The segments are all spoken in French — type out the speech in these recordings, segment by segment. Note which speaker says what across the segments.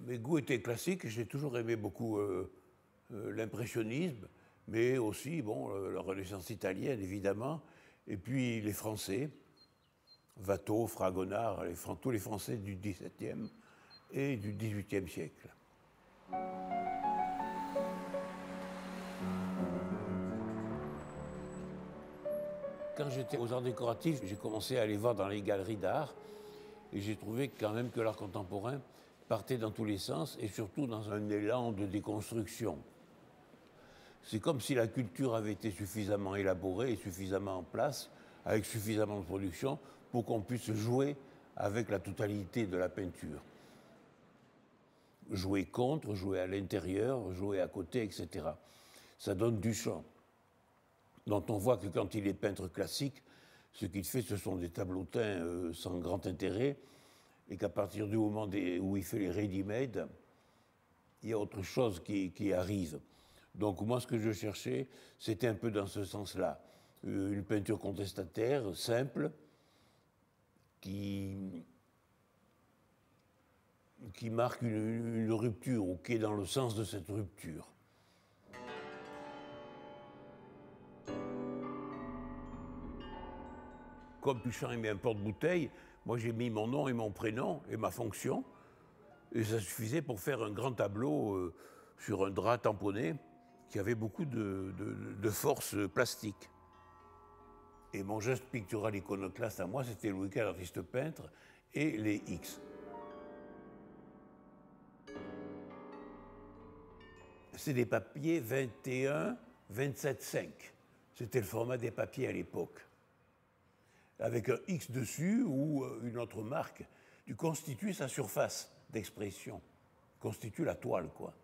Speaker 1: Mes goûts étaient classiques, j'ai toujours aimé beaucoup l'impressionnisme, mais aussi bon, la Renaissance italienne, évidemment, et puis les Français, Watteau, Fragonard, tous les Français du XVIIe et du XVIIIe siècle. Quand j'étais aux arts décoratifs, j'ai commencé à aller voir dans les galeries d'art, et j'ai trouvé quand même que l'art contemporain partait dans tous les sens, et surtout dans un élan de déconstruction. C'est comme si la culture avait été suffisamment élaborée et suffisamment en place, avec suffisamment de production, pour qu'on puisse jouer avec la totalité de la peinture. Jouer contre, jouer à l'intérieur, jouer à côté, etc. Ça donne du champ, dont on voit que quand il est peintre classique, ce qu'il fait, ce sont des tableaux teints sans grand intérêt, et qu'à partir du moment où il fait les ready-made, il y a autre chose qui arrive. Donc moi, ce que je cherchais, c'était un peu dans ce sens-là. Une peinture contestataire, simple, qui marque une rupture, ou qui est dans le sens de cette rupture. Comme Duchamp aimait un porte-bouteille, moi j'ai mis mon nom et mon prénom et ma fonction, et ça suffisait pour faire un grand tableau sur un drap tamponné qui avait beaucoup de force plastique. Et mon geste pictural iconoclaste à moi, c'était le week-end artiste peintre et les X. C'est des papiers 21, 27,5. C'était le format des papiers à l'époque. Avec un X dessus ou une autre marque, tu constitues sa surface d'expression, constitue la toile, quoi.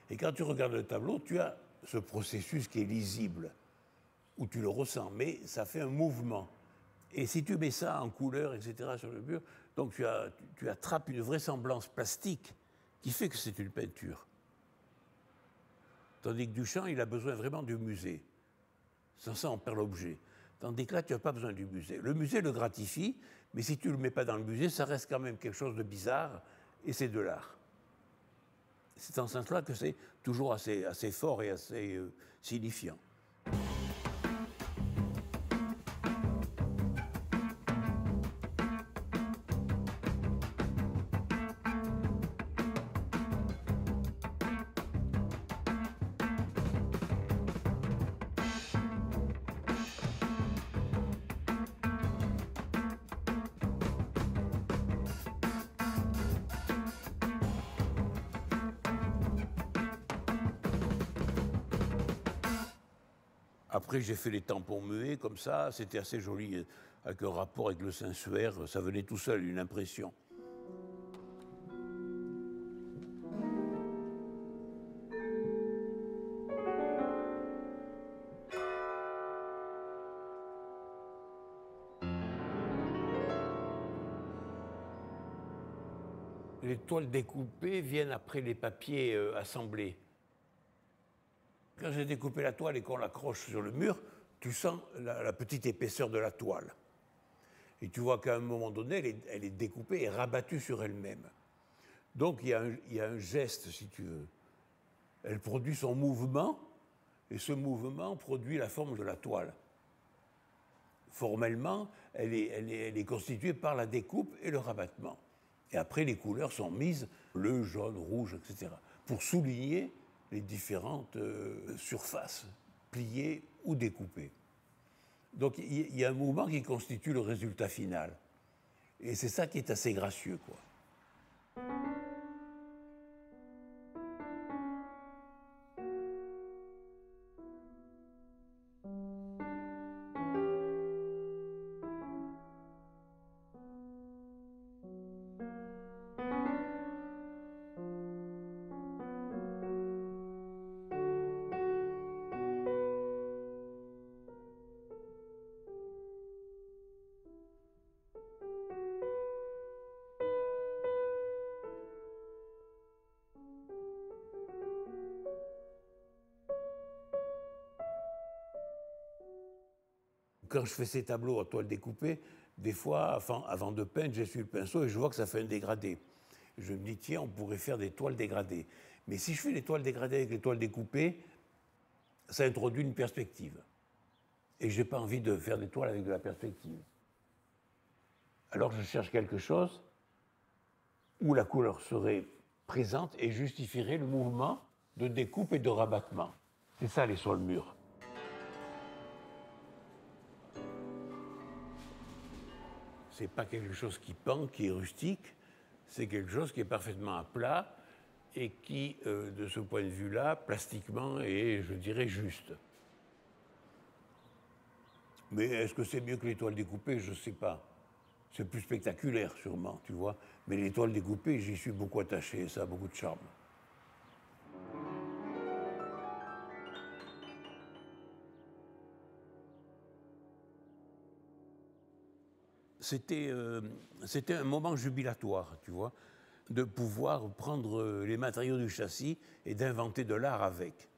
Speaker 1: Et quand tu regardes le tableau, tu as ce processus qui est lisible, où tu le ressens, mais ça fait un mouvement. Et si tu mets ça en couleur, etc., sur le mur, donc tu attrapes une vraisemblance plastique qui fait que c'est une peinture. Tandis que Duchamp, il a besoin vraiment du musée. Sans ça, on perd l'objet. Tandis que là, tu n'as pas besoin du musée. Le musée le gratifie, mais si tu ne le mets pas dans le musée, ça reste quand même quelque chose de bizarre, et c'est de l'art. C'est en ce sens-là que c'est toujours assez fort et assez signifiant. Après, j'ai fait les tampons muets, comme ça, c'était assez joli, avec un rapport avec le sensuaire, ça venait tout seul, une impression. Les toiles découpées viennent après les papiers assemblés. Quand j'ai découpé la toile et qu'on l'accroche sur le mur, tu sens la petite épaisseur de la toile. Et tu vois qu'à un moment donné, elle est découpée et rabattue sur elle-même. Donc il y a un geste, si tu veux. Elle produit son mouvement, et ce mouvement produit la forme de la toile. Formellement, elle est constituée par la découpe et le rabattement. Et après, les couleurs sont mises, bleu, jaune, rouge, etc., pour souligner les différentes surfaces, pliées ou découpées. Donc il y a un mouvement qui constitue le résultat final. Et c'est ça qui est assez gracieux, quoi. Quand je fais ces tableaux à toile découpée, des fois, avant de peindre, j'essuie le pinceau et je vois que ça fait un dégradé. Je me dis, tiens, on pourrait faire des toiles dégradées. Mais si je fais les toiles dégradées avec les toiles découpées, ça introduit une perspective. Et je n'ai pas envie de faire des toiles avec de la perspective. Alors je cherche quelque chose où la couleur serait présente et justifierait le mouvement de découpe et de rabattement. C'est ça les sols-murs. C'est pas quelque chose qui pend, qui est rustique, c'est quelque chose qui est parfaitement à plat et qui, de ce point de vue-là, plastiquement, est, je dirais, juste. Mais est-ce que c'est mieux que les toiles découpées? Je ne sais pas. C'est plus spectaculaire, sûrement, tu vois. Mais les toiles découpées, j'y suis beaucoup attaché, ça a beaucoup de charme. C'était un moment jubilatoire, tu vois, de pouvoir prendre les matériaux du châssis et d'inventer de l'art avec.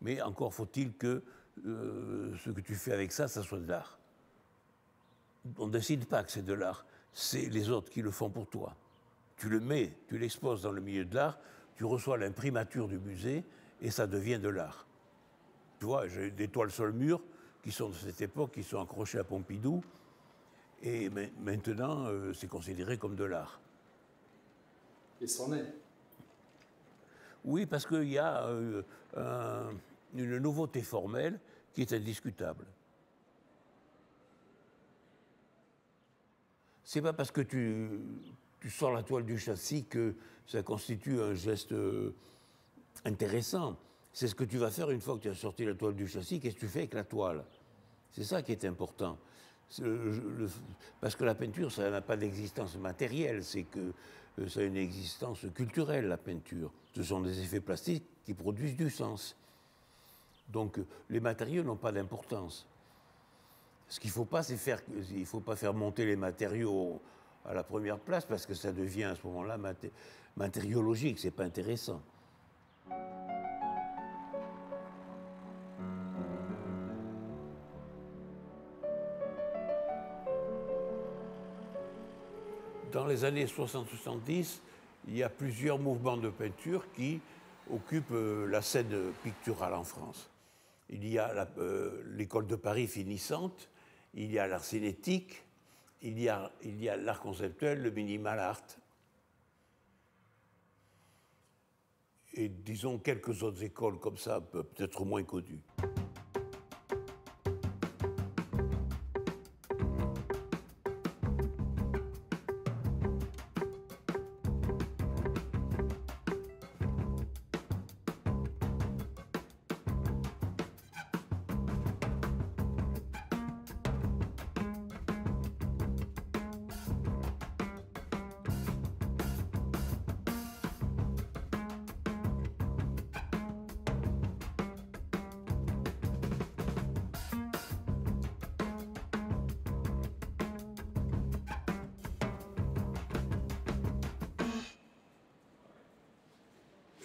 Speaker 1: Mais encore faut-il que ce que tu fais avec ça, ça soit de l'art. On ne décide pas que c'est de l'art, c'est les autres qui le font pour toi. Tu le mets, tu l'exposes dans le milieu de l'art, tu reçois l'imprimature du musée et ça devient de l'art. Tu vois, j'ai des toiles sur le mur qui sont de cette époque, qui sont accrochées à Pompidou, et maintenant, c'est considéré comme de l'art.
Speaker 2: Et c'en est.
Speaker 1: Oui, parce qu'il y a une nouveauté formelle qui est indiscutable. C'est pas parce que tu sors la toile du châssis que ça constitue un geste intéressant. C'est ce que tu vas faire une fois que tu as sorti la toile du châssis, qu'est-ce que tu fais avec la toile? C'est ça qui est important. Parce que la peinture, ça n'a pas d'existence matérielle, c'est que ça a une existence culturelle, la peinture. Ce sont des effets plastiques qui produisent du sens. Donc les matériaux n'ont pas d'importance. Ce qu'il ne faut pas, c'est il faut pas faire monter les matériaux à la première place parce que ça devient à ce moment-là matériologique, c'est pas intéressant. Dans les années 60-70, il y a plusieurs mouvements de peinture qui occupent la scène picturale en France. Il y a l'école de Paris finissante, il y a l'art cinétique, il y a l'art conceptuel, le minimal art. Et disons quelques autres écoles comme ça, peut-être moins connues.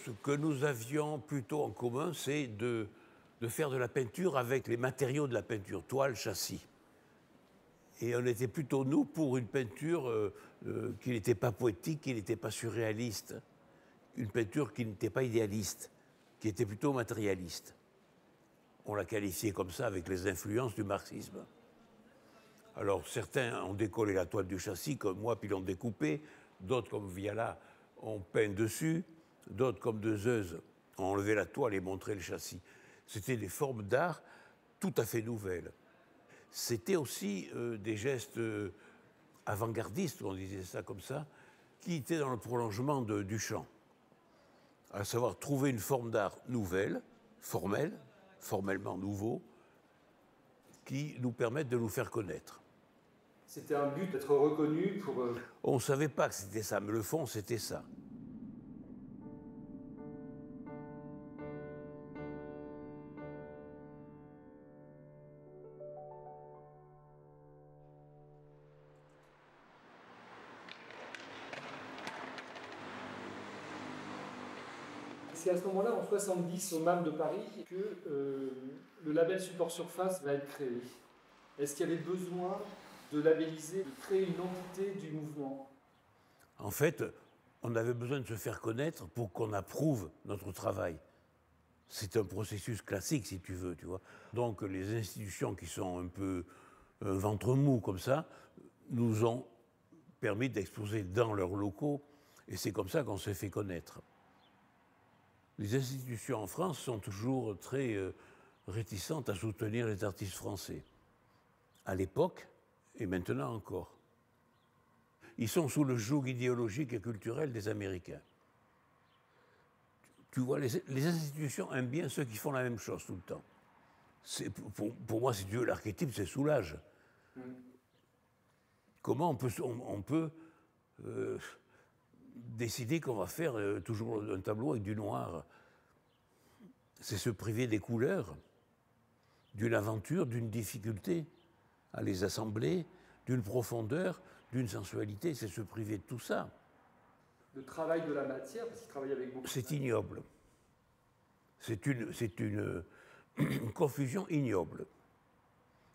Speaker 1: Ce que nous avions plutôt en commun, c'est de faire de la peinture avec les matériaux de la peinture, toile, châssis. Et on était plutôt, nous, pour une peinture qui n'était pas poétique, qui n'était pas surréaliste, une peinture qui n'était pas idéaliste, qui était plutôt matérialiste. On l'a qualifiée comme ça avec les influences du marxisme. Alors certains ont décollé la toile du châssis, comme moi, puis l'ont découpée, d'autres, comme Viala, ont peint dessus, d'autres, comme Deleuze, ont enlevé la toile et montré le châssis. C'était des formes d'art tout à fait nouvelles. C'était aussi des gestes avant-gardistes, on disait ça comme ça, qui étaient dans le prolongement de Duchamp. À savoir trouver une forme d'art nouvelle, formellement nouveau, qui nous permette de nous faire connaître.
Speaker 2: C'était un but d'être reconnu pour...
Speaker 1: On ne savait pas que c'était ça, mais le fond, c'était ça.
Speaker 2: C'est à ce moment-là, en 70, au MAM de Paris, que le label Support Surface va être créé. Est-ce qu'il y avait besoin de labelliser, de créer une entité du mouvement?
Speaker 1: En fait, on avait besoin de se faire connaître pour qu'on approuve notre travail. C'est un processus classique, si tu veux, tu vois. Donc les institutions qui sont un peu ventre mou comme ça, nous ont permis d'exposer dans leurs locaux, et c'est comme ça qu'on s'est fait connaître. Les institutions en France sont toujours très réticentes à soutenir les artistes français, à l'époque et maintenant encore. Ils sont sous le joug idéologique et culturel des Américains. Tu vois, les institutions aiment bien ceux qui font la même chose tout le temps. Pour moi, si tu veux, l'archétype, c'est Soulages. Comment on peut décider qu'on va faire toujours un tableau avec du noir? C'est se priver des couleurs, d'une aventure, d'une difficulté à les assembler, d'une profondeur, d'une sensualité, c'est se priver de tout ça.
Speaker 2: Le travail de la matière, parce qu'il travaille avec beaucoup.
Speaker 1: C'est ignoble. C'est une confusion ignoble.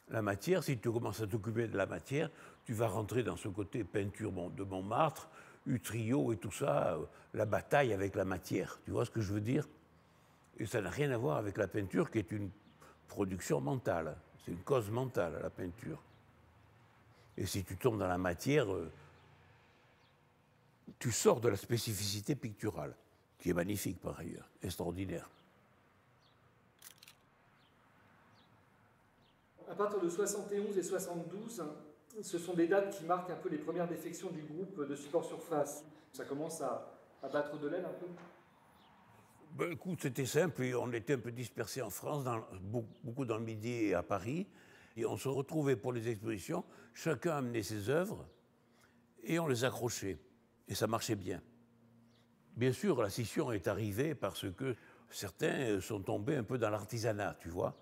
Speaker 1: La matière, si tu commences à t'occuper de la matière, tu vas rentrer dans ce côté peinture de Montmartre, Utrillo et tout ça, la bataille avec la matière. Tu vois ce que je veux dire? Et ça n'a rien à voir avec la peinture qui est une production mentale. C'est une cause mentale, la peinture. Et si tu tombes dans la matière, tu sors de la spécificité picturale, qui est magnifique par ailleurs, extraordinaire.
Speaker 2: À partir de 71 et 72, ce sont des dates qui marquent un peu les premières défections du groupe de support surface. Ça commence à battre de l'aile un peu.
Speaker 1: Ben, écoute, c'était simple, et on était un peu dispersés en France, beaucoup dans le Midi et à Paris, et on se retrouvait pour les expositions, chacun amenait ses œuvres, et on les accrochait, et ça marchait bien. Bien sûr, la scission est arrivée parce que certains sont tombés un peu dans l'artisanat, tu vois.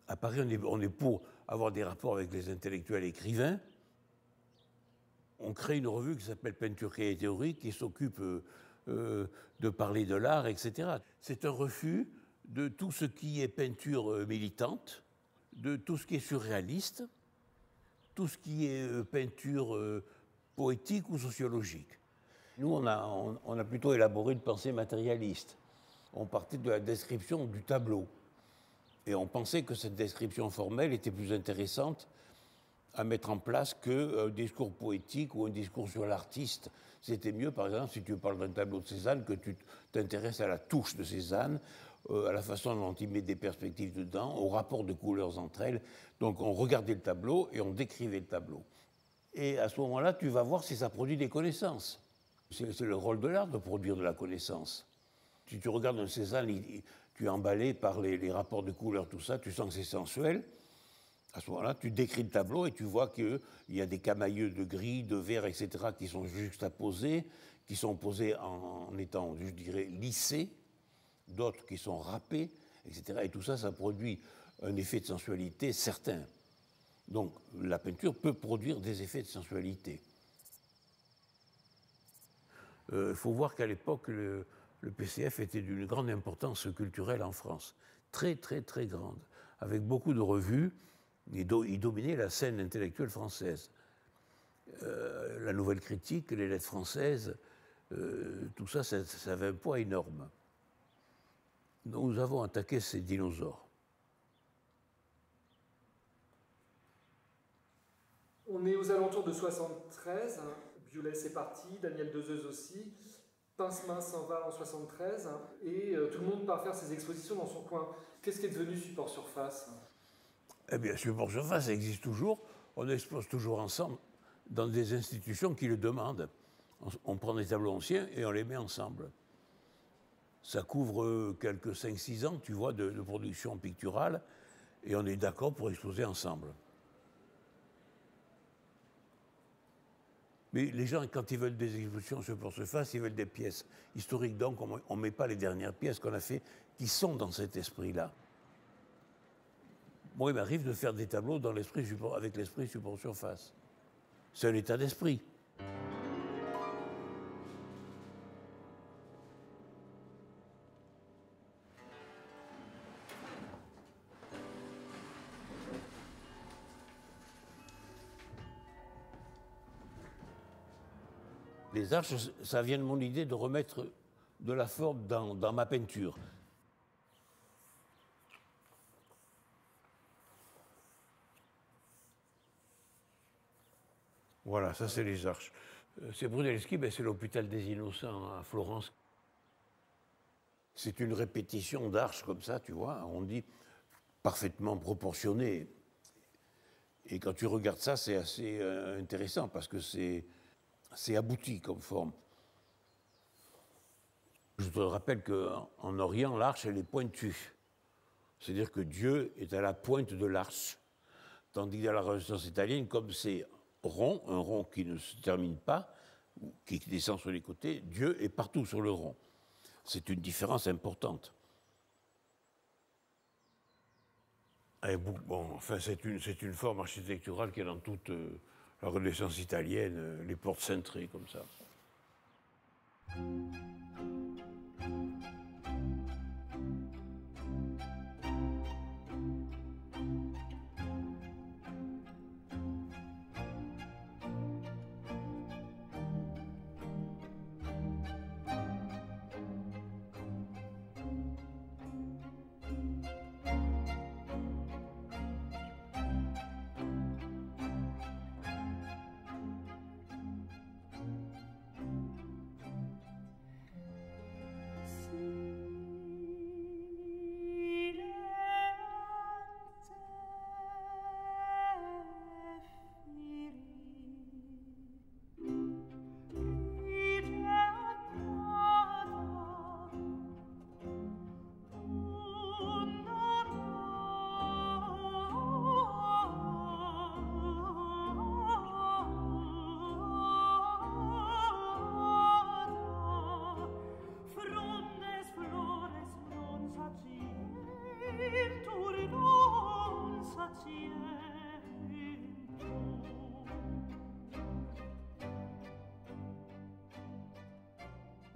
Speaker 1: À Paris, on est pour avoir des rapports avec les intellectuels écrivains. On crée une revue qui s'appelle Peinture et théorique, qui s'occupe de parler de l'art, etc. C'est un refus de tout ce qui est peinture militante, de tout ce qui est surréaliste, tout ce qui est peinture poétique ou sociologique. Nous, on a plutôt élaboré une pensée matérialiste. On partait de la description du tableau. Et on pensait que cette description formelle était plus intéressante à mettre en place qu'un discours poétique ou un discours sur l'artiste. C'était mieux, par exemple, si tu parles d'un tableau de Cézanne, que tu t'intéresses à la touche de Cézanne, à la façon dont il met des perspectives dedans, au rapport de couleurs entre elles. Donc on regardait le tableau et on décrivait le tableau. Et à ce moment-là, tu vas voir si ça produit des connaissances. C'est le rôle de l'art de produire de la connaissance. Si tu regardes un Cézanne, tu es emballé par les rapports de couleurs, tout ça, tu sens que c'est sensuel. À ce moment-là, tu décris le tableau et tu vois qu'il y a des camailleux de gris, de vert, etc., qui sont juxtaposés, qui sont posés en étant, je dirais, lissés, d'autres qui sont râpés, etc. Et tout ça, ça produit un effet de sensualité certain. Donc, la peinture peut produire des effets de sensualité. Il faut voir qu'à l'époque, le PCF était d'une grande importance culturelle en France. Très, très, très grande. Avec beaucoup de revues, il dominait la scène intellectuelle française. La Nouvelle Critique, les Lettres françaises, tout ça, ça avait un poids énorme. Nous avons attaqué ces dinosaures.
Speaker 2: On est aux alentours de 73. Biolay est parti, Daniel Dezeuze aussi. Pincemin s'en va en 73. Et tout le monde part faire ses expositions dans son coin. Qu'est-ce qui est devenu Support Surface?
Speaker 1: Eh bien, Support Surface existe toujours. On expose toujours ensemble dans des institutions qui le demandent. On prend des tableaux anciens et on les met ensemble. Ça couvre quelques 5-6 ans, tu vois, de production picturale, et on est d'accord pour exposer ensemble. Mais les gens, quand ils veulent des expositions Support Surface, ils veulent des pièces historiques. Donc, on ne met pas les dernières pièces qu'on a fait qui sont dans cet esprit-là. Moi, il m'arrive de faire des tableaux avec l'esprit Support Surface. C'est un état d'esprit. Les arches, ça vient de mon idée de remettre de la forme dans ma peinture. Voilà, ça c'est les arches. C'est Brunelleschi, ben, c'est l'hôpital des Innocents à Florence. C'est une répétition d'arches comme ça, tu vois, on dit parfaitement proportionnées. Et quand tu regardes ça, c'est assez intéressant parce que c'est abouti comme forme. Je te rappelle qu'en Orient, l'arche, elle est pointue. C'est-à-dire que Dieu est à la pointe de l'arche. Tandis que dans la Renaissance italienne, comme c'est rond, un rond qui ne se termine pas, qui descend sur les côtés, Dieu est partout sur le rond. C'est une différence importante. Et bon, enfin, c'est une forme architecturale qui est dans toute la Renaissance italienne, les portes cintrées comme ça.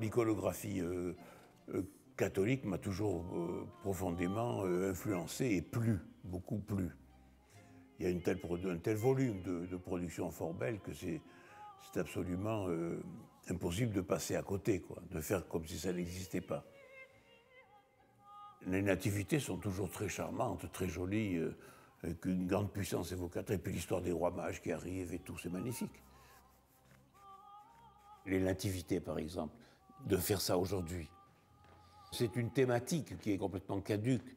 Speaker 1: L'iconographie catholique m'a toujours profondément influencé et plu, beaucoup plu. Il y a un tel volume de production fort belle que c'est absolument impossible de passer à côté, quoi, de faire comme si ça n'existait pas. Les nativités sont toujours très charmantes, très jolies, avec une grande puissance évocatrice. Et puis l'histoire des rois mages qui arrivent et tout, c'est magnifique. Les nativités, par exemple, de faire ça aujourd'hui. C'est une thématique qui est complètement caduque.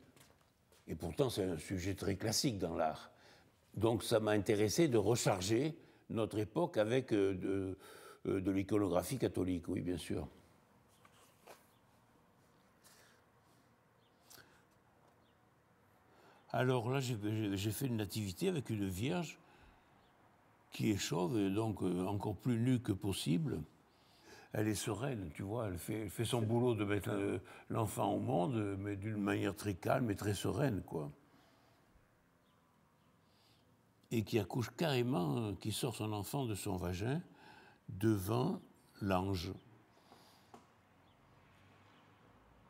Speaker 1: Et pourtant, c'est un sujet très classique dans l'art. Donc ça m'a intéressé de recharger notre époque avec de l'iconographie catholique, oui, bien sûr. Alors là, j'ai fait une nativité avec une vierge qui est chauve, et donc encore plus nue que possible. Elle est sereine, tu vois, elle fait son boulot de mettre l'enfant au monde, mais d'une manière très calme et très sereine, quoi. Et qui accouche carrément, qui sort son enfant de son vagin devant l'ange.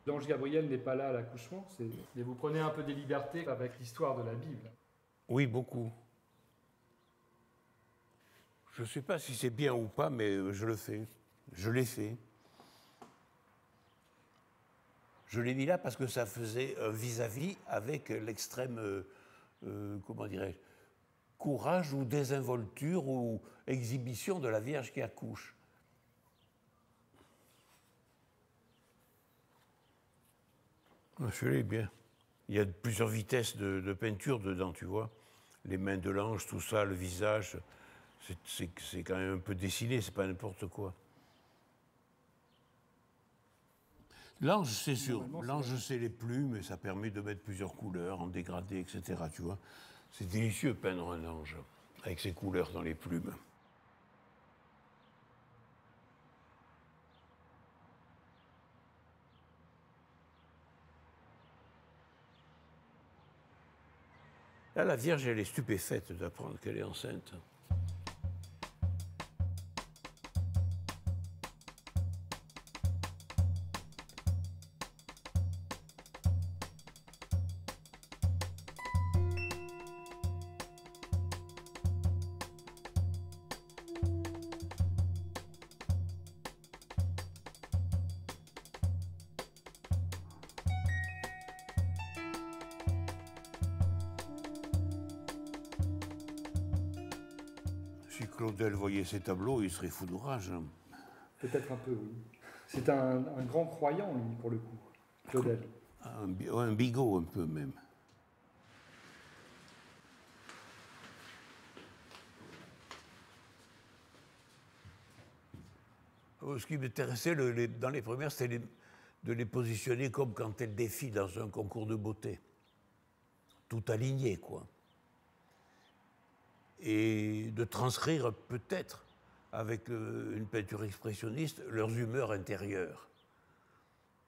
Speaker 2: L'ange Gabriel n'est pas là à l'accouchement, mais vous prenez un peu des libertés avec l'histoire de la Bible.
Speaker 1: Oui, beaucoup. Je ne sais pas si c'est bien ou pas, mais je le fais. Je l'ai fait. Je l'ai mis là parce que ça faisait un vis-à-vis avec l'extrême, comment dirais-je, courage ou désinvolture ou exhibition de la Vierge qui accouche. Celui-là est bien. Il y a plusieurs vitesses de peinture dedans, tu vois. Les mains de l'ange, tout ça, le visage, c'est quand même un peu dessiné, c'est pas n'importe quoi. L'ange, c'est sûr. L'ange, c'est les plumes et ça permet de mettre plusieurs couleurs en dégradé, etc. Tu vois. C'est délicieux peindre un ange avec ses couleurs dans les plumes. Là, la Vierge, elle est stupéfaite d'apprendre qu'elle est enceinte. Si Claudel voyait ces tableaux, il serait fou de rage. Hein.
Speaker 2: Peut-être un peu, oui. C'est un grand croyant, lui, pour le coup, Claudel.
Speaker 1: Un bigot, un peu même. Ce qui m'intéressait dans les premières, c'était de les positionner comme quand elles défilent dans un concours de beauté. Tout aligné, quoi. Et de transcrire peut-être, avec une peinture expressionniste, leurs humeurs intérieures.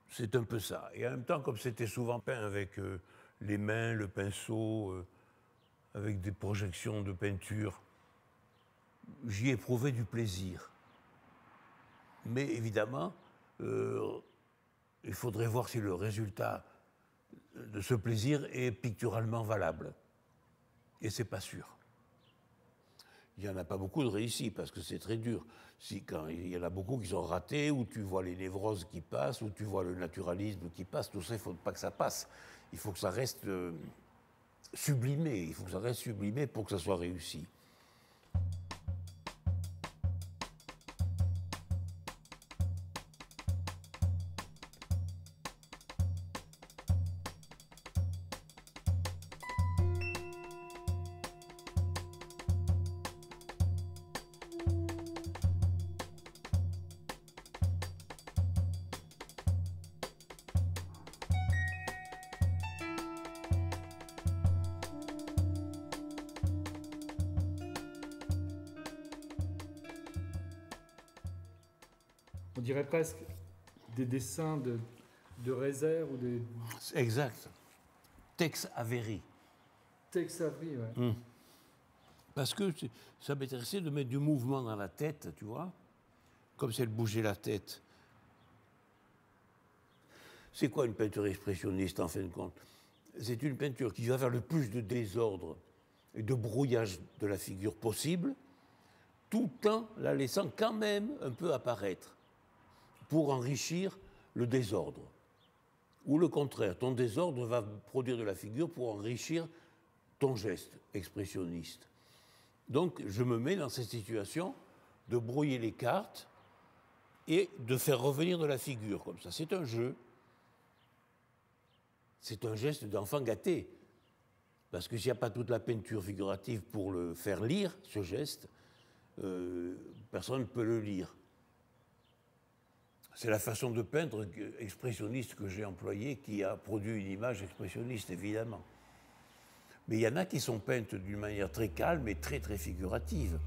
Speaker 1: C'est un peu ça. Et en même temps, comme c'était souvent peint avec les mains, le pinceau, avec des projections de peinture, j'y éprouvais du plaisir. Mais évidemment, il faudrait voir si le résultat de ce plaisir est picturalement valable. Et c'est pas sûr. Il n'y en a pas beaucoup de réussis parce que c'est très dur. Quand il y en a beaucoup qui sont ratés, où tu vois les névroses qui passent, où tu vois le naturalisme qui passe, tout ça, il ne faut pas que ça passe. Il faut que ça reste sublimé. Il faut que ça reste sublimé pour que ça soit réussi.
Speaker 2: On dirait presque des dessins de Rézère ou des...
Speaker 1: Exact. Tex Avery.
Speaker 2: Tex Avery, ouais.
Speaker 1: Parce que ça m'intéressait de mettre du mouvement dans la tête, tu vois, comme si elle bougeait la tête. C'est quoi une peinture expressionniste, en fin de compte? C'est une peinture qui va vers le plus de désordre et de brouillage de la figure possible, tout en la laissant quand même un peu apparaître, pour enrichir le désordre. Ou le contraire, ton désordre va produire de la figure pour enrichir ton geste expressionniste. Donc, je me mets dans cette situation de brouiller les cartes et de faire revenir de la figure comme ça. C'est un jeu. C'est un geste d'enfant gâté. Parce que s'il n'y a pas toute la peinture figurative pour le faire lire, ce geste, personne ne peut le lire. C'est la façon de peindre expressionniste que j'ai employée qui a produit une image expressionniste, évidemment. Mais il y en a qui sont peintes d'une manière très calme et très, très figurative.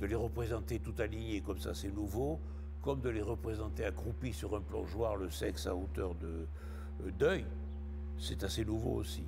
Speaker 1: De les représenter tout alignés comme ça, c'est nouveau, comme de les représenter accroupis sur un plongeoir, le sexe à hauteur d'œil, c'est assez nouveau aussi.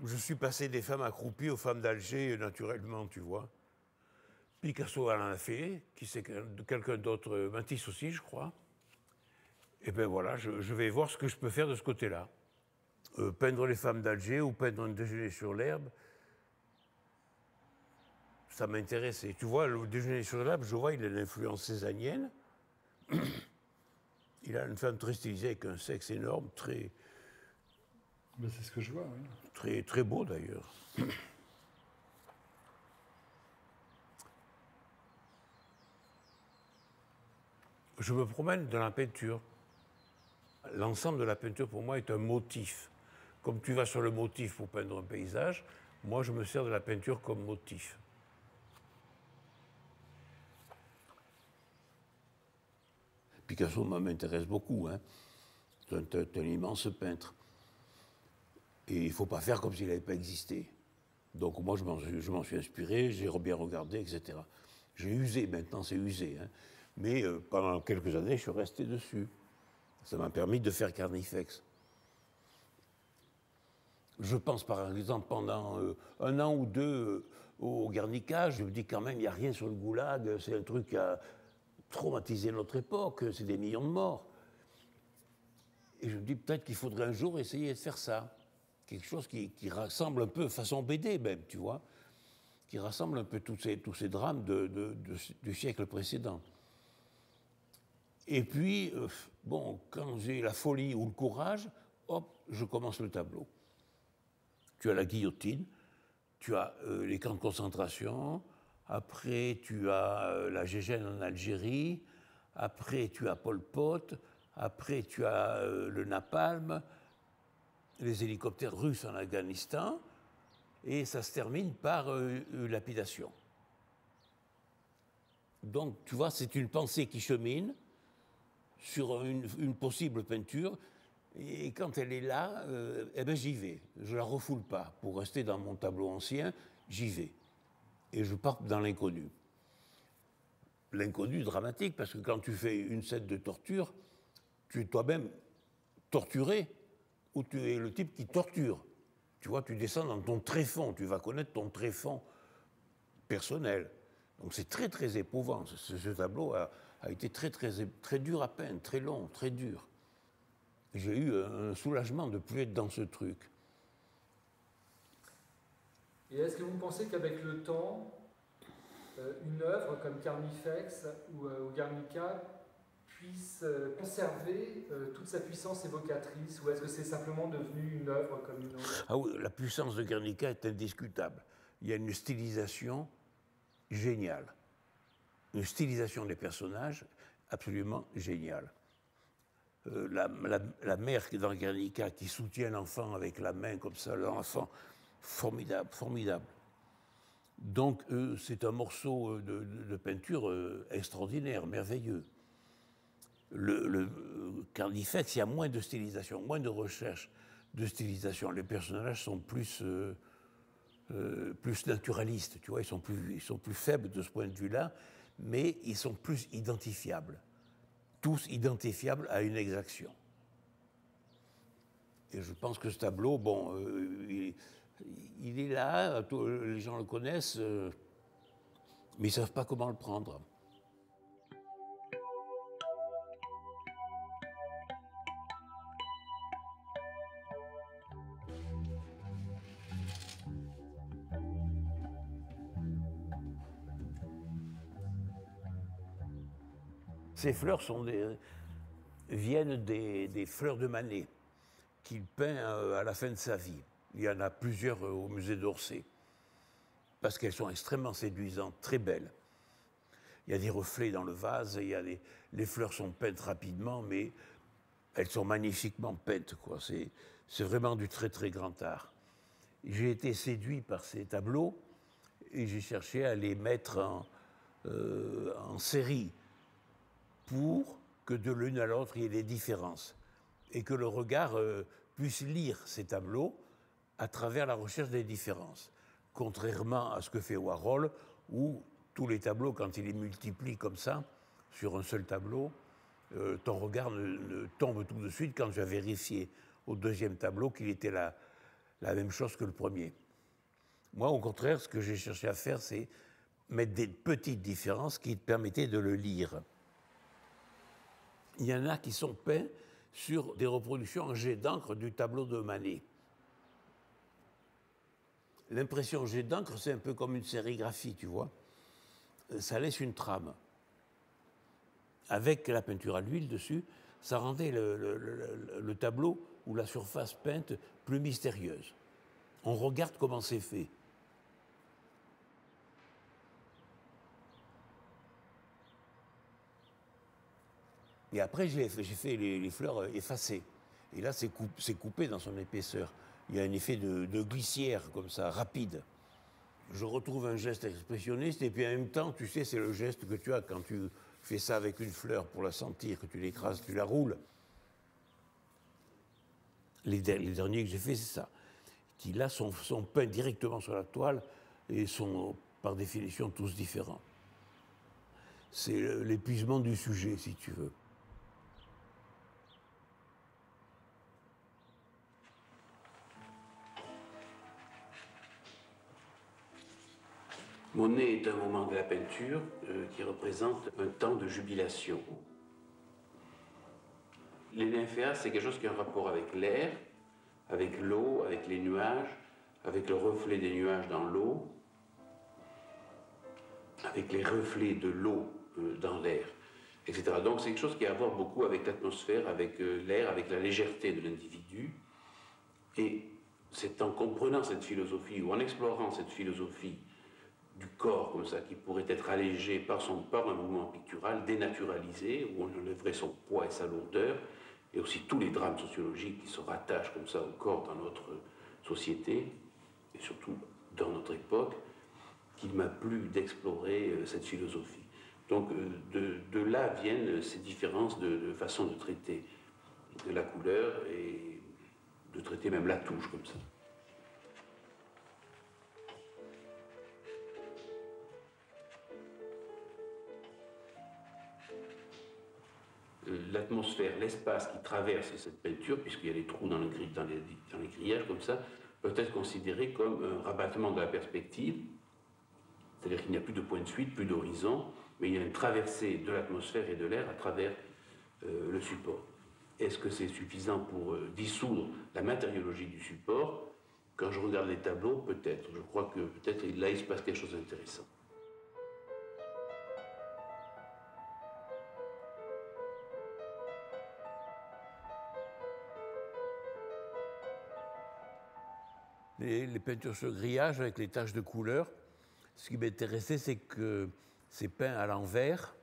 Speaker 1: Je suis passé des femmes accroupies aux femmes d'Alger naturellement, tu vois. Picasso en a fait, qui c'est quelqu'un d'autre, Matisse aussi, je crois. Et bien voilà, je vais voir ce que je peux faire de ce côté-là. Peindre les femmes d'Alger ou peindre un déjeuner sur l'herbe, ça m'intéressait. Tu vois, le déjeuner sur l'herbe, je vois, il a l'influence cézannienne. Il a une femme très stylisée avec un sexe énorme, très...
Speaker 2: Ben c'est ce que je vois, oui.
Speaker 1: Très, très beau d'ailleurs. Je me promène dans la peinture. L'ensemble de la peinture, pour moi, est un motif. Comme tu vas sur le motif pour peindre un paysage, moi, je me sers de la peinture comme motif. Picasso m'intéresse beaucoup. Hein. C'est un immense peintre. Et il ne faut pas faire comme s'il n'avait pas existé. Donc moi, je m'en suis inspiré, j'ai bien regardé, etc. J'ai usé, maintenant c'est usé. Hein. Mais pendant quelques années, je suis resté dessus. Ça m'a permis de faire Carnifex. Je pense par exemple pendant un an ou deux au Guernica, je me dis quand même, il n'y a rien sur le goulag, c'est un truc qui a traumatisé notre époque, c'est des millions de morts. Et je me dis peut-être qu'il faudrait un jour essayer de faire ça. Quelque chose qui rassemble un peu, façon BD même, tu vois, qui rassemble un peu tous ces drames du siècle précédent. Et puis, bon, quand j'ai la folie ou le courage, hop, je commence le tableau. Tu as la guillotine, tu as les camps de concentration, après tu as la Gégène en Algérie, après tu as Pol Pot, après tu as le napalm, les hélicoptères russes en Afghanistan, et ça se termine par une lapidation. Donc, tu vois, c'est une pensée qui chemine sur une possible peinture, et quand elle est là, eh ben j'y vais. Je ne la refoule pas. Pour rester dans mon tableau ancien, j'y vais. Et je pars dans l'inconnu. L'inconnu dramatique, parce que quand tu fais une scène de torture, tu es toi-même torturé, ou tu es le type qui torture. Tu vois, tu descends dans ton tréfonds, tu vas connaître ton tréfonds personnel. Donc c'est très très éprouvant. Ce tableau a été très dur à peindre, très long, très dur. J'ai eu un soulagement de ne plus être dans ce truc.
Speaker 2: Et est-ce que vous pensez qu'avec le temps, une œuvre comme Carnifex ou Guernica puisse conserver toute sa puissance évocatrice, ou est-ce que c'est simplement devenu une œuvre comme une autre?
Speaker 1: Ah oui, la puissance de Guernica est indiscutable. Il y a une stylisation géniale. Une stylisation des personnages absolument géniale. La mère qui est dans Guernica, qui soutient l'enfant avec la main comme ça, l'enfant, formidable, formidable. Donc c'est un morceau de peinture extraordinaire, merveilleux. Le Carnifex, il y a moins de stylisation, moins de recherche de stylisation. Les personnages sont plus naturalistes, tu vois, ils sont plus faibles de ce point de vue-là, mais ils sont plus identifiables. Tous identifiables à une exaction. Et je pense que ce tableau, bon, il est là, les gens le connaissent, mais ils ne savent pas comment le prendre. Ces fleurs viennent des fleurs de Manet, qu'il peint à la fin de sa vie. Il y en a plusieurs au musée d'Orsay, parce qu'elles sont extrêmement séduisantes, très belles. Il y a des reflets dans le vase, les fleurs sont peintes rapidement, mais elles sont magnifiquement peintes, quoi. C'est vraiment du très très grand art. J'ai été séduit par ces tableaux et j'ai cherché à les mettre en série pour que de l'une à l'autre, il y ait des différences et que le regard puisse lire ces tableaux à travers la recherche des différences, contrairement à ce que fait Warhol, où tous les tableaux, quand il les multiplie comme ça, sur un seul tableau, ton regard ne tombe tout de suite quand tu as vérifié au deuxième tableau qu'il était la même chose que le premier. Moi, au contraire, ce que j'ai cherché à faire, c'est mettre des petites différences qui te permettaient de le lire. Il y en a qui sont peints sur des reproductions en jet d'encre du tableau de Manet. L'impression jet d'encre, c'est un peu comme une sérigraphie, tu vois. Ça laisse une trame. Avec la peinture à l'huile dessus, ça rendait le tableau ou la surface peinte plus mystérieuse. On regarde comment c'est fait. Et après, j'ai fait les fleurs effacées. Et là, c'est coupé dans son épaisseur. Il y a un effet de glissière, comme ça, rapide. Je retrouve un geste expressionniste, et puis en même temps, tu sais, c'est le geste que tu as quand tu fais ça avec une fleur pour la sentir, que tu l'écrases, tu la roules. Les derniers que j'ai faits, c'est ça. Qui là sont peints directement sur la toile et sont par définition tous différents. C'est l'épuisement du sujet, si tu veux.
Speaker 3: Monet est un moment de la peinture qui représente un temps de jubilation. Les nymphéas, c'est quelque chose qui a un rapport avec l'air, avec l'eau, avec les nuages, avec le reflet des nuages dans l'eau, avec les reflets de l'eau dans l'air, etc. Donc c'est quelque chose qui a à voir beaucoup avec l'atmosphère, avec l'air, avec la légèreté de l'individu. Et c'est en comprenant cette philosophie, ou en explorant cette philosophie du corps comme ça, qui pourrait être allégé par un mouvement pictural dénaturalisé, où on enlèverait son poids et sa lourdeur, et aussi tous les drames sociologiques qui se rattachent comme ça au corps dans notre société, et surtout dans notre époque, qu'il m'a plu d'explorer cette philosophie. Donc de là viennent ces différences de façon de traiter de la couleur et de traiter même la touche comme ça. L'atmosphère, l'espace qui traverse cette peinture, puisqu'il y a des trous dans les grillages comme ça, peut être considéré comme un rabattement de la perspective, c'est-à-dire qu'il n'y a plus de point de suite, plus d'horizon, mais il y a une traversée de l'atmosphère et de l'air à travers le support. Est-ce que c'est suffisant pour dissoudre la matériologie du support? Quand je regarde les tableaux, peut-être. Je crois que peut-être là, il se passe quelque chose d'intéressant.
Speaker 1: Les peintures sur grillage avec les taches de couleur, ce qui m'intéressait, c'est que c'est peint à l'envers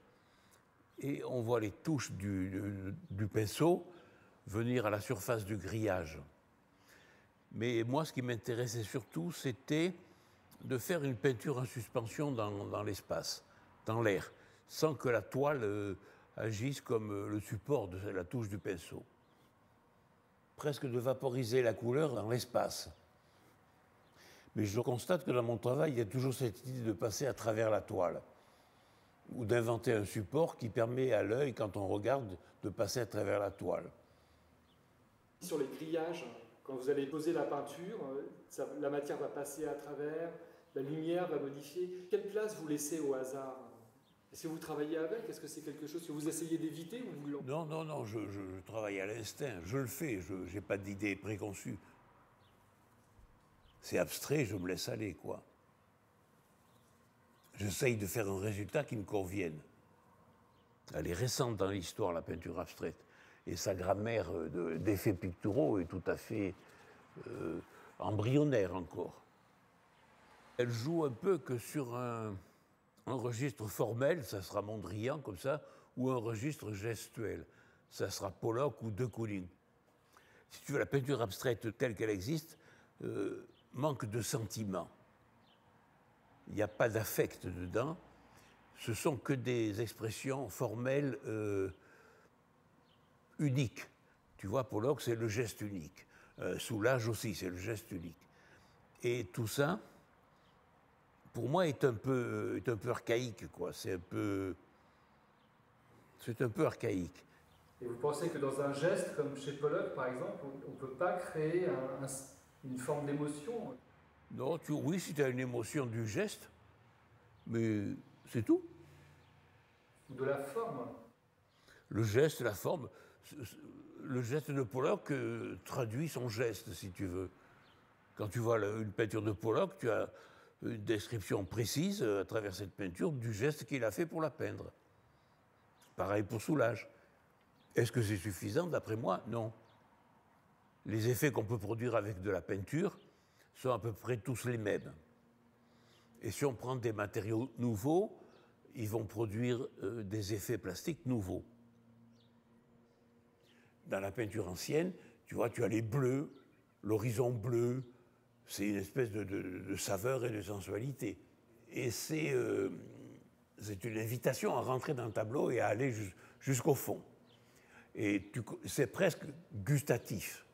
Speaker 1: et on voit les touches du pinceau venir à la surface du grillage. Mais moi, ce qui m'intéressait surtout, c'était de faire une peinture en suspension dans l'espace, dans l'air, sans que la toile agisse comme le support de la touche du pinceau. Presque de vaporiser la couleur dans l'espace. Mais je constate que dans mon travail, il y a toujours cette idée de passer à travers la toile, ou d'inventer un support qui permet à l'œil, quand on regarde, de passer à travers la toile.
Speaker 2: Sur les grillages, quand vous allez poser la peinture, la matière va passer à travers, la lumière va modifier. Quelle place vous laissez au hasard? Est-ce que vous travaillez avec? Est-ce que c'est quelque chose que vous essayez d'éviter ou vous...
Speaker 1: Non, je travaille à l'instinct, je le fais, je n'ai pas d'idée préconçue. C'est abstrait, je me laisse aller, quoi. J'essaye de faire un résultat qui me convienne. Elle est récente dans l'histoire, la peinture abstraite. Et sa grammaire d'effets picturaux est tout à fait embryonnaire encore. Elle joue un peu que sur un registre formel, ça sera Mondrian comme ça, ou un registre gestuel, ça sera Pollock ou de Kooning. Si tu veux, la peinture abstraite telle qu'elle existe, manque de sentiment. Il n'y a pas d'affect dedans. Ce sont que des expressions formelles uniques. Tu vois, Pollock, c'est le geste unique. Soulages aussi, c'est le geste unique. Et tout ça, pour moi, est un peu archaïque, quoi. C'est un peu archaïque.
Speaker 2: Et vous pensez que dans un geste, comme chez Pollock, par exemple, on ne peut pas créer une forme d'émotion?
Speaker 1: Non, oui, si tu as une émotion du geste, mais c'est tout.
Speaker 2: Ou de la forme?
Speaker 1: Le geste, la forme. Le geste de Pollock traduit son geste, si tu veux. Quand tu vois une peinture de Pollock, tu as une description précise à travers cette peinture du geste qu'il a fait pour la peindre. Pareil pour Soulages. Est-ce que c'est suffisant? D'après moi, non. Les effets qu'on peut produire avec de la peinture sont à peu près tous les mêmes. Et si on prend des matériaux nouveaux, ils vont produire des effets plastiques nouveaux. dans la peinture ancienne, tu vois, tu as les bleus, l'horizon bleu, c'est une espèce de saveur et de sensualité. Et c'est une invitation à rentrer dans le tableau et à aller jusqu'au fond. Et c'est presque gustatif.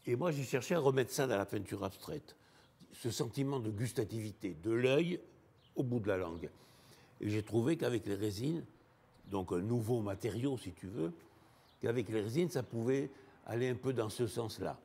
Speaker 1: Et moi, j'ai cherché à remettre ça dans la peinture abstraite, ce sentiment de gustativité, de l'œil au bout de la langue. Et j'ai trouvé qu'avec les résines, donc un nouveau matériau, si tu veux, qu'avec les résines, ça pouvait aller un peu dans ce sens-là.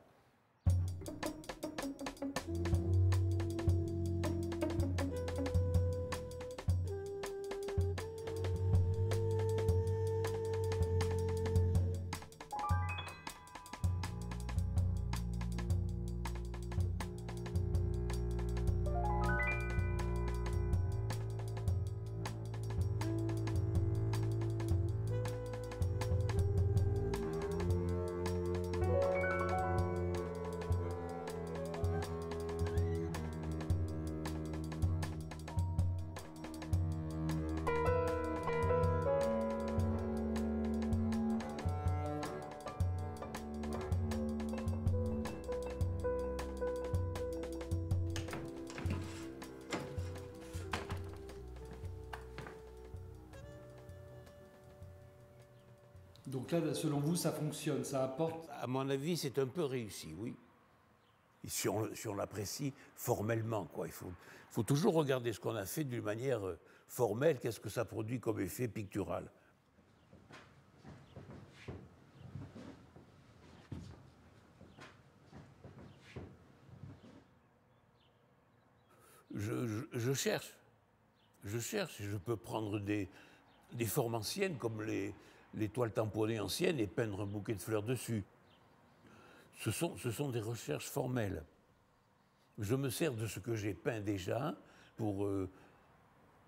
Speaker 2: Donc là, selon vous, ça fonctionne, ça apporte...
Speaker 1: À mon avis, c'est un peu réussi, oui. Et si on l'apprécie formellement, quoi. Il faut toujours regarder ce qu'on a fait d'une manière formelle, qu'est-ce que ça produit comme effet pictural. Je cherche, et je peux prendre des formes anciennes comme les toiles tamponnées anciennes et peindre un bouquet de fleurs dessus. Ce sont des recherches formelles. Je me sers de ce que j'ai peint déjà pour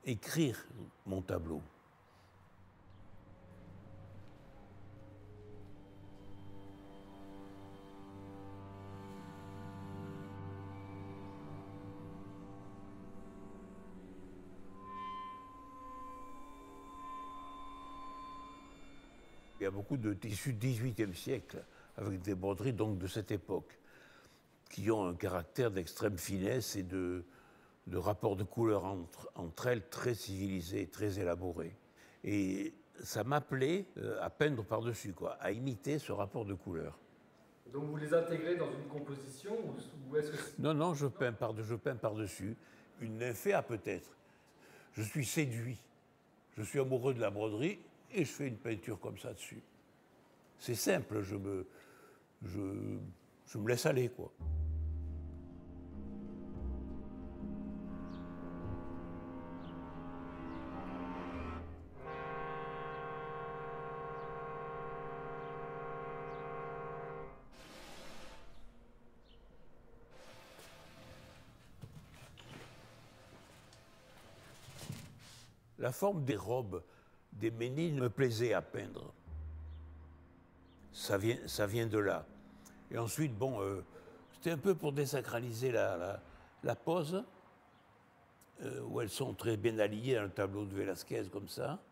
Speaker 1: écrire mon tableau. Il y a beaucoup de tissus du XVIIIe siècle, avec des broderies donc de cette époque, qui ont un caractère d'extrême finesse et de rapport de couleurs entre elles très civilisé, très élaboré. Et ça m'appelait à peindre par-dessus, quoi, à imiter ce rapport de couleurs.
Speaker 2: Donc vous les intégrez dans une composition ou est-ce que...
Speaker 1: Non, je peins par-dessus. Une nymphéa peut-être. Je suis séduit. Je suis amoureux de la broderie et je fais une peinture comme ça dessus. C'est simple, je me laisse aller, quoi. La forme des robes des Ménines me plaisait à peindre. Ça vient de là. Et ensuite, bon, c'était un peu pour désacraliser la pose, où elles sont très bien alignées dans le tableau de Velázquez, comme ça.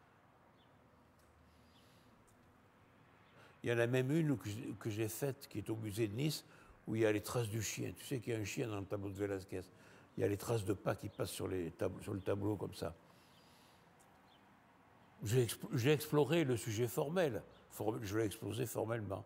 Speaker 1: Il y en a même une que j'ai faite, qui est au musée de Nice, où il y a les traces du chien. Tu sais qu'il y a un chien dans le tableau de Velázquez. Il y a les traces de pas qui passent sur le tableau, comme ça. J'ai exploré le sujet formel. Je l'ai explosé formellement.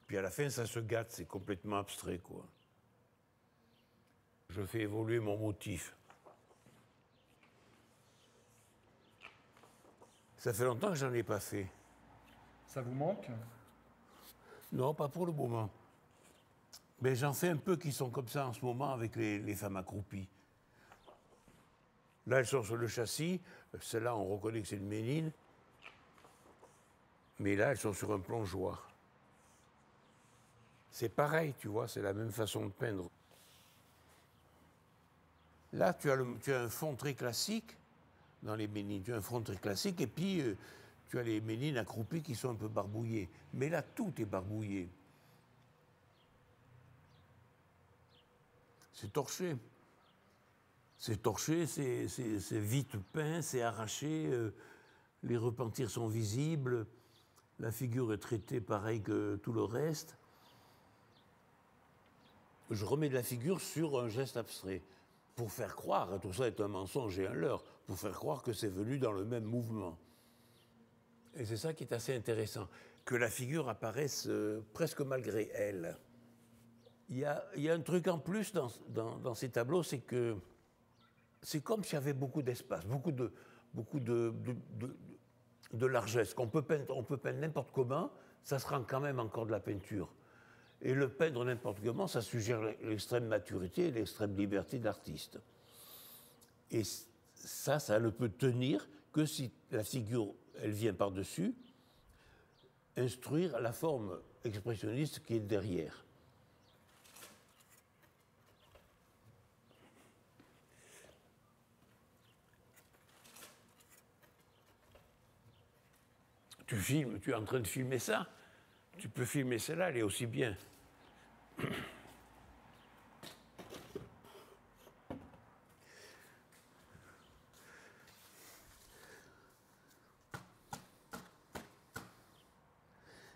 Speaker 1: Puis à la fin, ça se gâte, c'est complètement abstrait, quoi. Je fais évoluer mon motif. Ça fait longtemps que j'en ai pas fait.
Speaker 2: Ça vous manque?
Speaker 1: Non, pas pour le moment. Mais j'en fais un peu qui sont comme ça en ce moment avec les femmes accroupies. Là, elles sont sur le châssis. Celle-là, on reconnaît que c'est une Ménine. Mais là, elles sont sur un plongeoir. c'est pareil, tu vois, c'est la même façon de peindre. Là, tu as un fond très classique dans les Ménines, tu as un fond très classique, et puis tu as les Ménines accroupies qui sont un peu barbouillées. Mais là, tout est barbouillé. C'est torché. C'est torché, c'est vite peint, c'est arraché, les repentirs sont visibles, la figure est traitée pareil que tout le reste. Je remets de la figure sur un geste abstrait, pour faire croire, tout ça est un mensonge et un leurre, pour faire croire que c'est venu dans le même mouvement. Et c'est ça qui est assez intéressant, que la figure apparaisse presque malgré elle. Il y a un truc en plus dans ces tableaux, c'est que c'est comme s'il y avait beaucoup d'espace, beaucoup de largesse. On peut peindre n'importe comment, ça se rend quand même encore de la peinture. Et le peindre n'importe comment, ça suggère l'extrême maturité et l'extrême liberté de l'artiste. Et ça ne peut tenir que si la figure, elle vient par-dessus, instruire la forme expressionniste qui est derrière. Tu filmes, tu es en train de filmer ça, tu peux filmer celle-là, elle est aussi bien.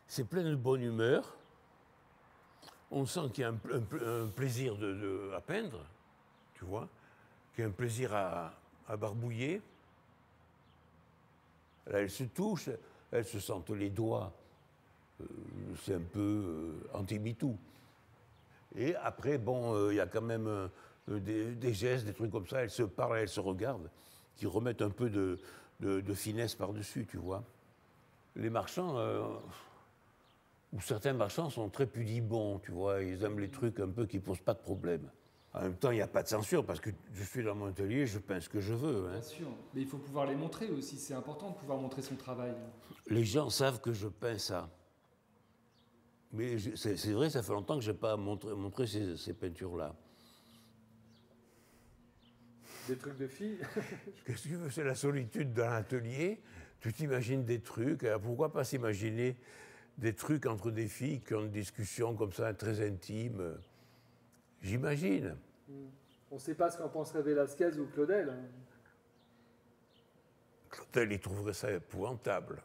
Speaker 1: C'est plein de bonne humeur. On sent qu'il y a un plaisir à peindre, tu vois, qu'il y a un plaisir à barbouiller. Là, elle se touche, elle se sente les doigts. C'est un peu anti-MeToo. Et après, bon, il y a quand même des gestes, des trucs comme ça, elles se parlent, elles se regardent, qui remettent un peu de finesse par-dessus, tu vois. Les marchands, ou certains marchands sont très pudibonds, tu vois, ils aiment les trucs un peu qui ne posent pas de problème. En même temps, il n'y a pas de censure, parce que je suis dans mon atelier, je peins ce que je veux. Hein.
Speaker 2: Bien sûr, mais il faut pouvoir les montrer aussi, c'est important de pouvoir montrer son travail.
Speaker 1: Les gens savent que je peins ça. Mais c'est vrai, ça fait longtemps que je n'ai pas montré ces peintures-là.
Speaker 2: Des trucs de filles.
Speaker 1: Qu'est-ce que tu veux, c'est la solitude dans l'atelier. Tu t'imagines des trucs. Alors pourquoi pas s'imaginer des trucs entre des filles qui ont une discussion comme ça, très intime. J'imagine.
Speaker 2: On ne sait pas ce qu'en penserait Velázquez ou Claudel.
Speaker 1: Claudel, il trouverait ça épouvantable.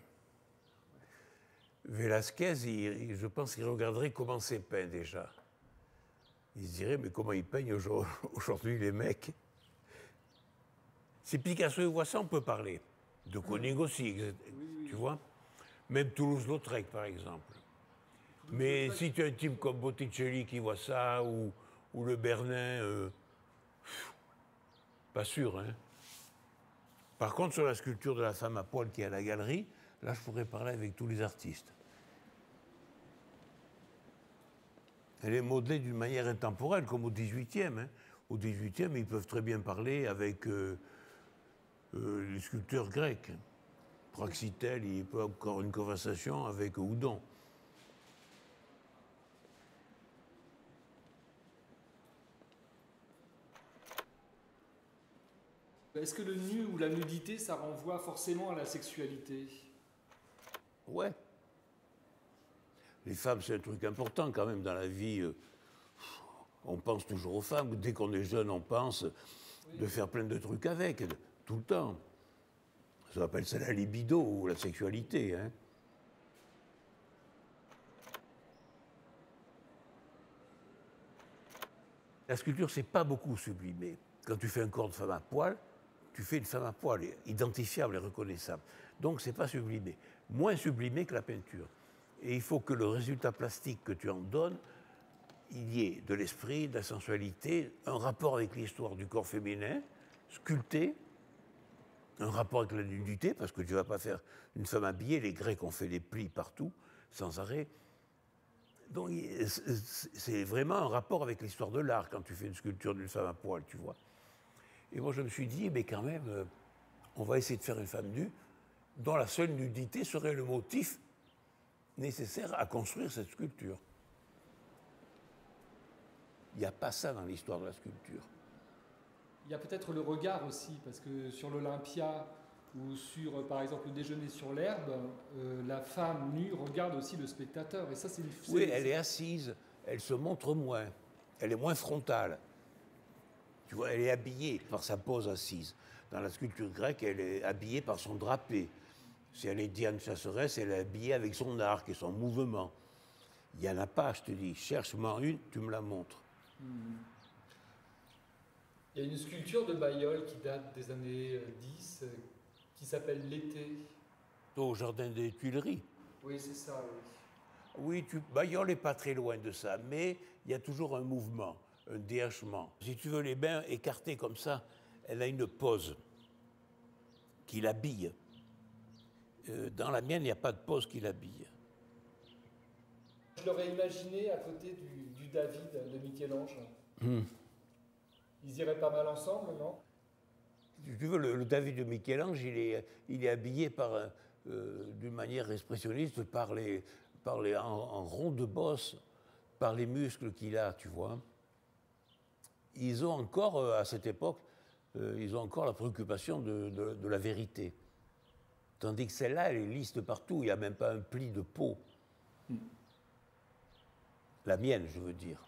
Speaker 1: Velázquez, je pense qu'il regarderait comment c'est peint déjà. Il se dirait, mais comment ils peignent aujourd'hui les mecs? Si Picasso voit ça, on peut parler. De Koenig aussi, tu vois. Même Toulouse-Lautrec, par exemple. Mais si tu as un type comme Botticelli qui voit ça, ou le Bernin, pas sûr, hein. Par contre, sur la sculpture de la femme à poil qui est à la galerie, là, je pourrais parler avec tous les artistes. Elle est modelée d'une manière intemporelle, comme au XVIIIe. Hein. Au XVIIIe, ils peuvent très bien parler avec les sculpteurs grecs. Praxitèle, il peut avoir encore une conversation avec Houdon.
Speaker 2: Est-ce que le nu ou la nudité, ça renvoie forcément à la sexualité?
Speaker 1: Ouais. Les femmes, c'est un truc important quand même dans la vie. On pense toujours aux femmes. Dès qu'on est jeune, on pense de faire plein de trucs avec, tout le temps. Ça s'appelle ça la libido ou la sexualité. Hein. La sculpture, c'est pas beaucoup sublimé. Quand tu fais un corps de femme à poil, tu fais une femme à poil, identifiable et reconnaissable. Donc, c'est pas sublimé. Moins sublimé que la peinture. Et il faut que le résultat plastique que tu en donnes, il y ait de l'esprit, de la sensualité, un rapport avec l'histoire du corps féminin, sculpté, un rapport avec la nudité, parce que tu ne vas pas faire une femme habillée. Les Grecs ont fait des plis partout, sans arrêt. Donc, c'est vraiment un rapport avec l'histoire de l'art quand tu fais une sculpture d'une femme à poil, tu vois. Et moi, je me suis dit, mais quand même, on va essayer de faire une femme nue dont la seule nudité serait le motif nécessaire à construire cette sculpture. Il n'y a pas ça dans l'histoire de la sculpture.
Speaker 2: Il y a peut-être le regard aussi, parce que sur l'Olympia ou sur, par exemple, le déjeuner sur l'herbe, la femme nue regarde aussi le spectateur. Et ça, c'est une...
Speaker 1: Oui, elle est assise, elle se montre moins, elle est moins frontale. Tu vois, elle est habillée par sa pose assise. Dans la sculpture grecque, elle est habillée par son drapé. Si elle est Diane Chasseresse, elle est habillée avec son arc et son mouvement. Il n'y en a pas, je te dis. Cherche-moi une, tu me la montres.
Speaker 2: Il y a une sculpture de Bailleul qui date des années 10, qui s'appelle L'été.
Speaker 1: Au jardin des Tuileries.
Speaker 2: Oui, c'est ça, oui.
Speaker 1: Oui, Bailleul n'est pas très loin de ça, mais il y a toujours un mouvement, un déhachement. Si tu veux les mains écartées comme ça, elle a une pose qui l'habille. Dans la mienne, il n'y a pas de pose qui l'habille.
Speaker 2: Je l'aurais imaginé à côté du David de Michel-Ange. Ils iraient pas mal ensemble, non?
Speaker 1: Si tu veux, le David de Michel-Ange, il est habillé d'une manière expressionniste en rond de bosse, par les muscles qu'il a, tu vois. Ils ont encore, à cette époque, ils ont encore la préoccupation de la vérité. Tandis que celle-là, elle est lisse de partout, il n'y a même pas un pli de peau. La mienne, je veux dire.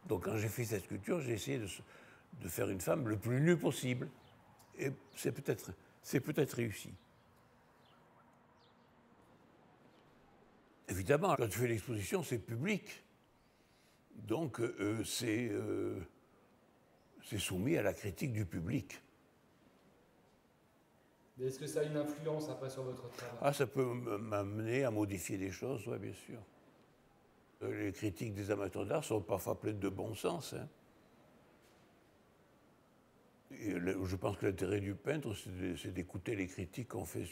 Speaker 1: Donc quand j'ai fait cette sculpture, j'ai essayé de faire une femme le plus nue possible. Et c'est peut-être réussi. Évidemment, quand tu fais l'exposition, c'est public. Donc c'est soumis à la critique du public.
Speaker 2: Mais est-ce que ça a une influence après sur votre travail?
Speaker 1: Ah, ça peut m'amener à modifier des choses, oui, bien sûr. Les critiques des amateurs d'art sont parfois pleines de bon sens. Hein. Et je pense que l'intérêt du peintre, c'est d'écouter les critiques qu'on fait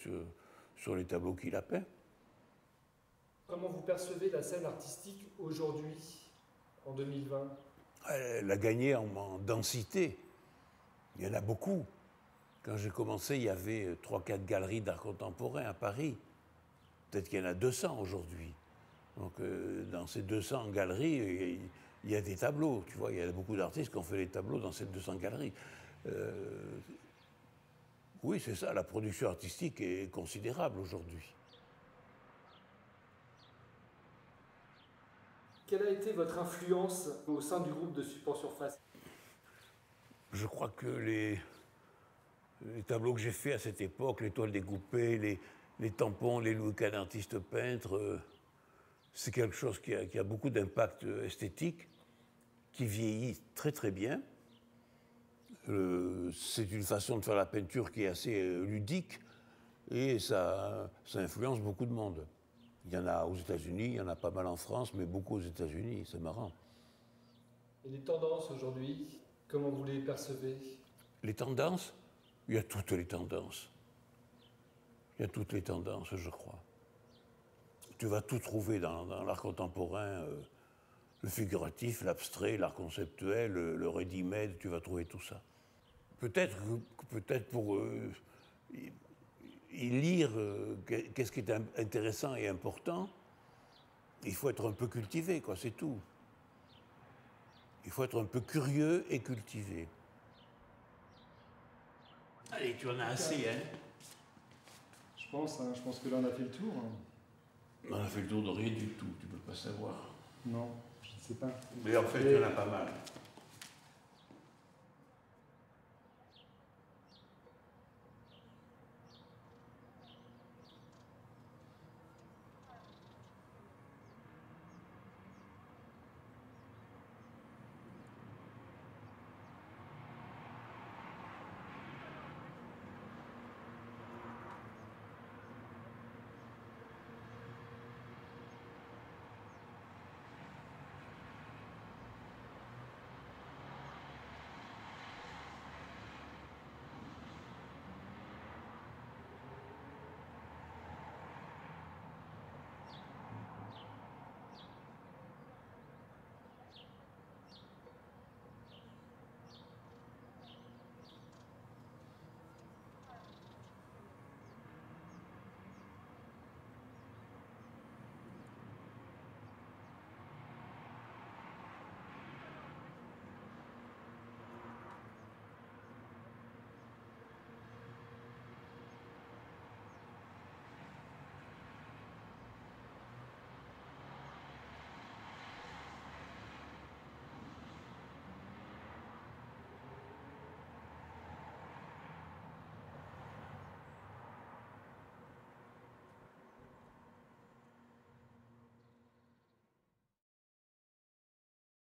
Speaker 1: sur les tableaux qu'il a peints.
Speaker 2: Comment vous percevez la scène artistique aujourd'hui, en 2020?
Speaker 1: Elle a gagné en densité. Il y en a beaucoup. Quand j'ai commencé, il y avait 3-4 galeries d'art contemporain à Paris. Peut-être qu'il y en a 200 aujourd'hui. Donc, dans ces 200 galeries, il y a des tableaux. Tu vois, il y a beaucoup d'artistes qui ont fait des tableaux dans ces 200 galeries. Oui, c'est ça. La production artistique est considérable aujourd'hui.
Speaker 2: Quelle a été votre influence au sein du groupe de Support Surface?
Speaker 1: Je crois que les tableaux que j'ai faits à cette époque, les toiles découpées, les tampons, les Louis Kahn artistes peintres, c'est quelque chose qui a beaucoup d'impact esthétique, qui vieillit très très bien. C'est une façon de faire la peinture qui est assez ludique et ça influence beaucoup de monde. Il y en a aux États-Unis, il y en a pas mal en France, mais beaucoup aux États-Unis, c'est marrant.
Speaker 2: Et les tendances aujourd'hui, comment vous les percevez?
Speaker 1: Les tendances? Il y a toutes les tendances. Il y a toutes les tendances, je crois. Tu vas tout trouver dans l'art contemporain, le figuratif, l'abstrait, l'art conceptuel, le ready-made, tu vas trouver tout ça. Peut-être pour y lire qu'est-ce qui est intéressant et important, il faut être un peu cultivé, quoi, c'est tout. Il faut être un peu curieux et cultivé. Allez, tu en as assez, hein?
Speaker 2: Je pense que là on a fait le tour.
Speaker 1: On a fait le tour de rien du tout, tu peux pas savoir.
Speaker 2: Non, je ne sais pas.
Speaker 1: Mais en fait, il y en a pas mal.